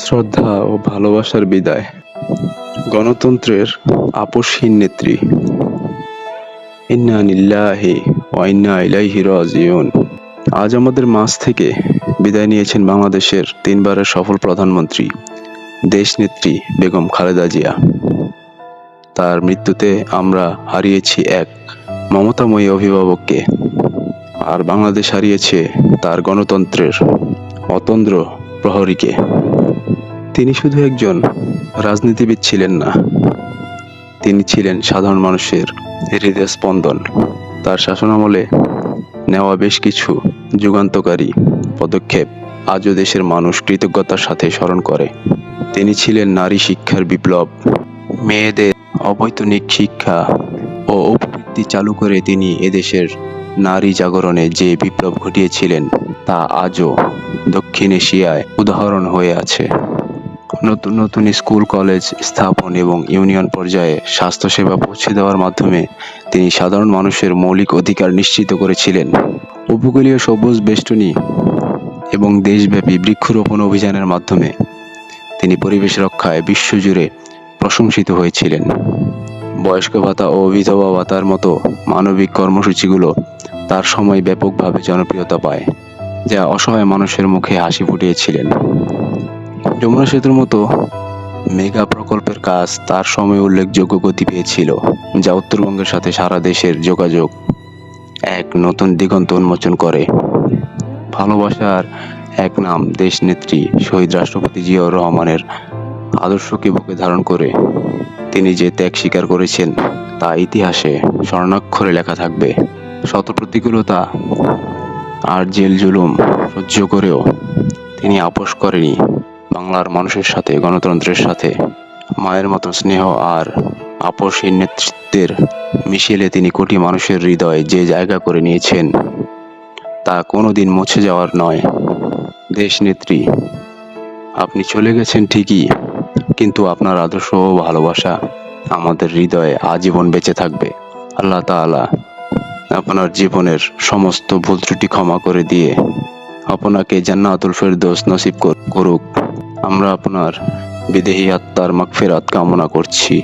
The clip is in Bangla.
শ্রদ্ধা ও ভালোবাসার বিদায়। গণতন্ত্রের আপসহীন নেত্রী। ইন্না লিল্লাহি ওয়া ইন্না ইলাইহি রাজিউন। আজ আমাদের মাঝ থেকে বিদায় নিয়েছেন বাংলাদেশের তিনবারের সফল প্রধানমন্ত্রী, দেশনেত্রী বেগম খালেদা জিয়া। তার মৃত্যুতে আমরা হারিয়েছি এক মমতাময়ী অভিভাবককে, আর বাংলাদেশ হারিয়েছে তার গণতন্ত্রের অতন্দ্র প্রহরীকে। তিনি শুধু একজন রাজনীতিবিদ ছিলেন না, তিনি ছিলেন সাধারণ মানুষের হৃদয় স্পন্দন। তার শাসনামলে নেওয়া বেশ কিছু যুগান্তকারী পদক্ষেপ আজও দেশের মানুষ কৃতজ্ঞতার সাথে স্মরণ করে। তিনি ছিলেন নারী শিক্ষার বিপ্লব। মেয়েদের অবৈতনিক শিক্ষা ও উপবৃত্তি চালু করে তিনি এদেশের নারী জাগরণে যে বিপ্লব ঘটিয়েছিলেন তা আজও দক্ষিণ এশিয়ায় উদাহরণ হয়ে আছে। নতুন নতুন স্কুল কলেজ স্থাপন এবং ইউনিয়ন পর্যায়ে স্বাস্থ্যসেবা পৌঁছে দেওয়ার মাধ্যমে তিনি সাধারণ মানুষের মৌলিক অধিকার নিশ্চিত করেছিলেন। উপকূলীয় সবুজ বেষ্টনী এবং দেশব্যাপী বৃক্ষরোপণ অভিযানের মাধ্যমে তিনি পরিবেশ রক্ষায় বিশ্বজুড়ে প্রশংসিত হয়েছিলেন। বয়স্ক ভাতা ও বিধবা ভাতার মতো মানবিক কর্মসূচিগুলো তার সময় ব্যাপকভাবে জনপ্রিয়তা পায়, যা অসহায় মানুষের মুখে হাসি ফুটিয়েছিলেন। যমুনা সেতুর মতো মেগা প্রকল্পের কাজ তার সময় উল্লেখযোগ্য গতি পেয়েছিল, যা উত্তরবঙ্গের সাথে সারা দেশের যোগাযোগ এক নতুন দিগন্ত উন্মোচন করে। ভালোবাসার এক নাম দেশনেত্রী শহীদ রাষ্ট্রপতি জিয়াউর রহমানের আদর্শকে বুকে ধারণ করে তিনি যে ত্যাগ স্বীকার করেছেন তা ইতিহাসে স্বর্ণাক্ষরে লেখা থাকবে। শত প্রতিকূলতা আর জেল জুলুম সহ্য করেও তিনি আপোস করেনি বাংলার মানুষের সাথে, গণতন্ত্রের সাথে। মায়ের মতো স্নেহ আর আপসহীন নেতৃত্বের মিশেলে তিনি কোটি মানুষের হৃদয়ে যে জায়গা করে নিয়েছেন তা কোনোদিন মুছে যাওয়ার নয়। দেশনেত্রী, আপনি চলে গেছেন ঠিকই, কিন্তু আপনার আদর্শ ও ভালোবাসা আমাদের হৃদয়ে আজীবন বেঁচে থাকবে। আল্লাহ তাআলা আপনার জীবনের সমস্ত ভুল ত্রুটি ক্ষমা করে দিয়ে আপনাকে জান্নাতুল ফেরদৌস নসিব করুক। আমরা আপনার বিদেহী আত্মার মাগফিরাত কামনা করছি।